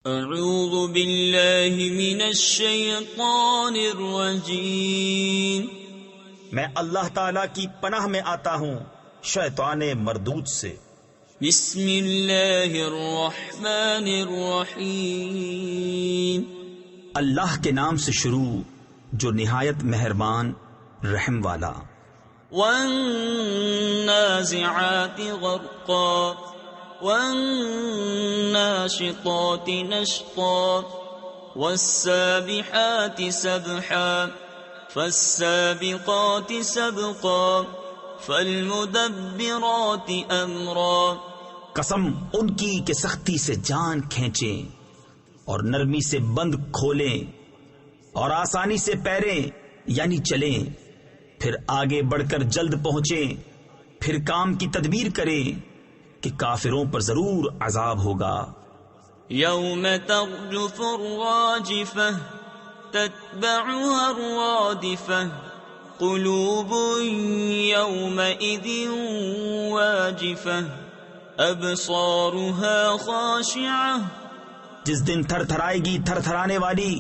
اعوذ باللہ من الشیطان الرجیم، میں اللہ تعالی کی پناہ میں آتا ہوں شیطان مردود سے۔ بسم اللہ الرحمن الرحیم، اللہ کے نام سے شروع جو نہایت مہربان رحم والا۔ والنازعات غرقا والناشطات نشطا والسابحات سبحا فالسابقات سبقا فالمدبرات امرا۔ قسم ان کی کہ سختی سے جان کھینچیں اور نرمی سے بند کھولیں اور آسانی سے پیریں یعنی چلیں، پھر آگے بڑھ کر جلد پہنچیں، پھر کام کی تدبیر کریں کہ کافروں پر ضرور عذاب ہوگا۔ یوم ترجف الراجفہ تتبعها الرادفہ قلوب یومئذ واجفہ ابصارها خاشعہ۔ جس دن تھر تھرائے گی تھر تھرانے والی،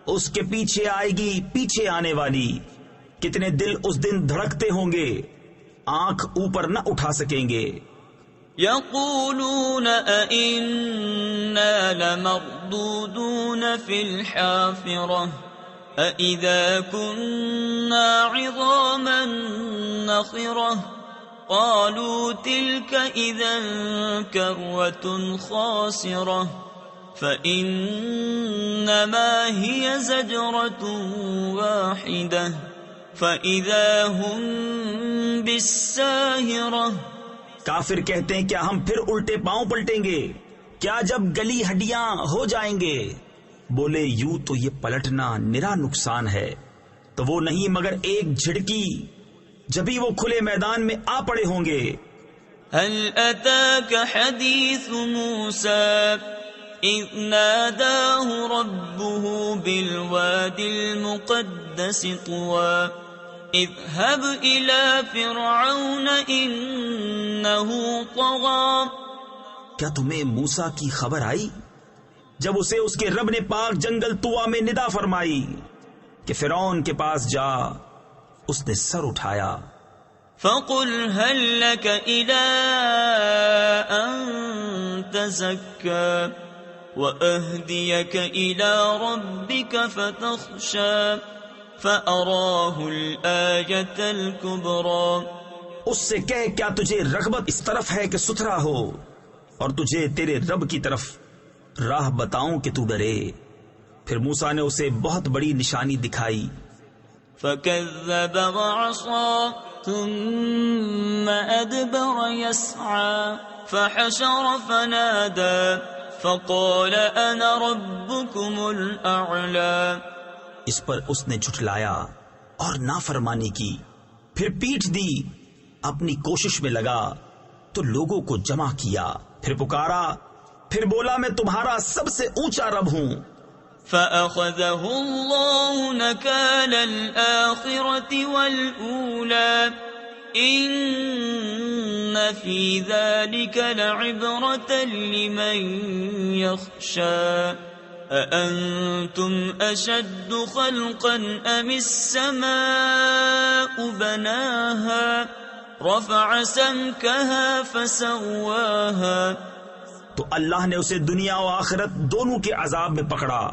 اس کے پیچھے آئے گی پیچھے آنے والی۔ کتنے دل اس دن دھڑکتے ہوں گے، آنکھ اوپر نہ اٹھا سکیں گے۔ یقولون أئنا لمردودون في الحافرة أئذا كنا عظاما نخرة قالوا تلك إذا كرة خاسرة فإنما هي زجرة واحدة فإذا هم بالساهرة۔ کافر کہتے ہیں کیا ہم پھر الٹے پاؤں پلٹیں گے کیا جب گلی ہڈیاں ہو جائیں گے؟ بولے یوں تو یہ پلٹنا نرا نقصان ہے، تو وہ نہیں مگر ایک جھڑکی، جبھی وہ کھلے میدان میں آ پڑے ہوں گے۔ هل أتاك حديث موسى إذ ناداه ربه بالواد المقدس طوى اذهب إلى فرعون إنه طغى۔ کیا تمہیں موسیٰ کی خبر آئی جب اسے اس کے رب نے پاک جنگل طوا میں ندا فرمائی کہ فرعون کے پاس جا، اس نے سر اٹھایا۔ فقل هل لك إلى أن تزكى وأهديك إلى ربك فتخشى فأراه الآية الكبرى۔ اس سے کہہ کیا تجھے رغبت اس طرف ہے کہ ستھرا ہو اور تجھے تیرے رب کی طرف راہ بتاؤں کہ تو ڈرے؟ پھر موسیٰ نے اسے بہت بڑی نشانی دکھائی۔ فكذب وعصى ثم أدبر يسعى فحشر فنادى فقال أنا ربكم الأعلى۔ اس پر اس نے جھٹلایا اور نافرمانی کی، پھر پیٹھ دی، اپنی کوشش میں لگا تو لوگوں کو جمع کیا، پھر پکارا، پھر بولا میں تمہارا سب سے اونچا رب ہوں۔ فأخذه الله نكال الآخرة والأولى إن في ذلك لعبرة لمن يخشى أأنتم أشد خلقا أم السماء بناها رفع سمكها فسواها۔ تو اللہ نے اسے دنیا و آخرت دونوں کے عذاب میں پکڑا،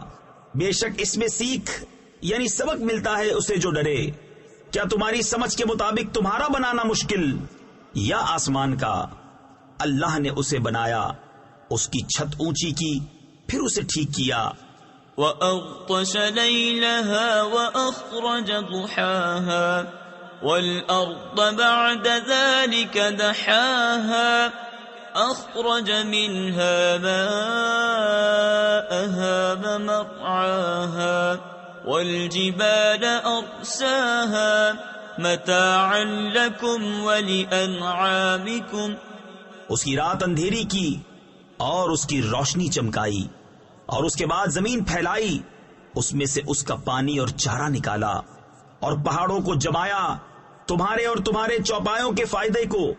بے شک اس میں سیکھ یعنی سبق ملتا ہے اسے جو ڈرے۔ کیا تمہاری سمجھ کے مطابق تمہارا بنانا مشکل یا آسمان کا؟ اللہ نے اسے بنایا، اس کی چھت اونچی کی، پھر اسے ٹھیک کیا۔ وَأَغْطَشَ لَيْلَهَا وَأَخْرَجَ ضُحَاهَا وَالْأَرْضَ بَعْدَ ذَلِكَ دَحَاهَا أَخْرَجَ مِنْهَا مَاءَهَا وَمَرْعَاهَا وَالْجِبَالَ أَرْسَاهَا مَتَاعًا لَكُمْ وَلِأَنْعَامِكُمْ۔ اس کی رات اندھیری کی اور اس کی روشنی چمکائی، اور اس کے بعد زمین پھیلائی، اس میں سے اس کا پانی اور چارہ نکالا، اور پہاڑوں کو جمایا تمہارے اور تمہارے چوپایوں کے فائدے کو۔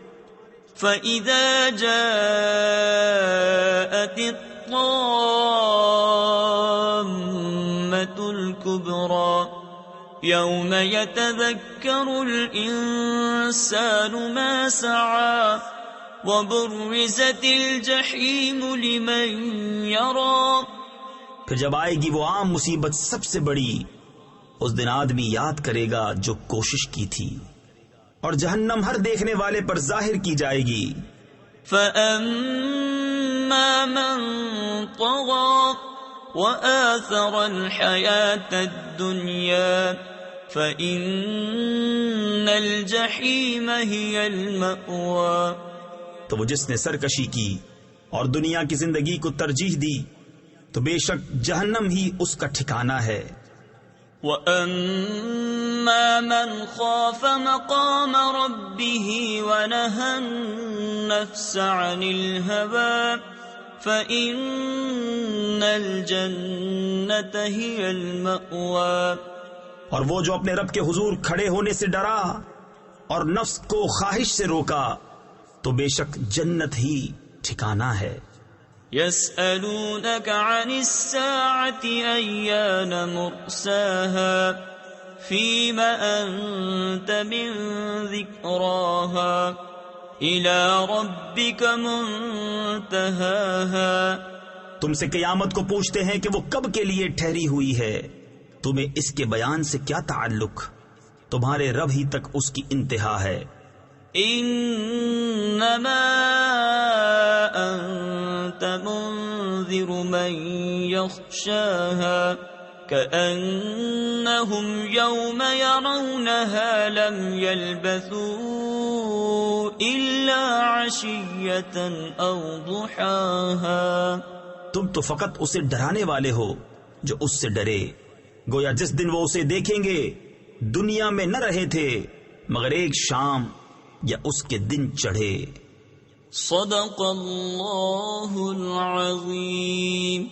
فَإِذَا جَاءَتِ الطامة الكبرى يوم يتذكر الإنسان ما سعى وبرزت الجحيم لمن يرى. پھر جب آئے گی وہ عام مصیبت سب سے بڑی، اس دن آدمی یاد کرے گا جو کوشش کی تھی، اور جہنم ہر دیکھنے والے پر ظاہر کی جائے گی. فَأَمَّا مَن طَغَى وَآثَرَ الْحَيَاةَ الدُّنْيَا فَإِنَّ الْجَحِيمَ هِيَ الْمَأْوَى. تو وہ جس نے سرکشی کی اور دنیا کی زندگی کو ترجیح دی تو بے شک جہنم ہی اس کا ٹھکانہ ہے. وَأَمَّا مَنْ خَافَ مَقَامَ رَبِّهِ وَنَهَى النَّفْسَ عَنِ الْهَوَى فَإِنَّ الْجَنَّةَ هِيَ الْمَأْوَى. اور وہ جو اپنے رب کے حضور کھڑے ہونے سے ڈرا اور نفس کو خواہش سے روکا تو بے شک جنت ہی ٹھکانہ ہے. يسألونك عن الساعة أيان مرساها فيم أنت من ذكراها إلى ربك منتهاها. تم سے قیامت کو پوچھتے ہیں کہ وہ کب کے لیے ٹھہری ہوئی ہے، تمہیں اس کے بیان سے کیا تعلق؟ تمہارے رب ہی تک اس کی انتہا ہے. انما انت منذر من يخشاها كأنهم يوم يرونها لم يلبثوا إلا عشية أو ضحاها. تم تو فقط اسے ڈرانے والے ہو جو اس سے ڈرے، گویا جس دن وہ اسے دیکھیں گے دنیا میں نہ رہے تھے مگر ایک شام یا اس کے دن چڑھے. صدق اللہ العظیم.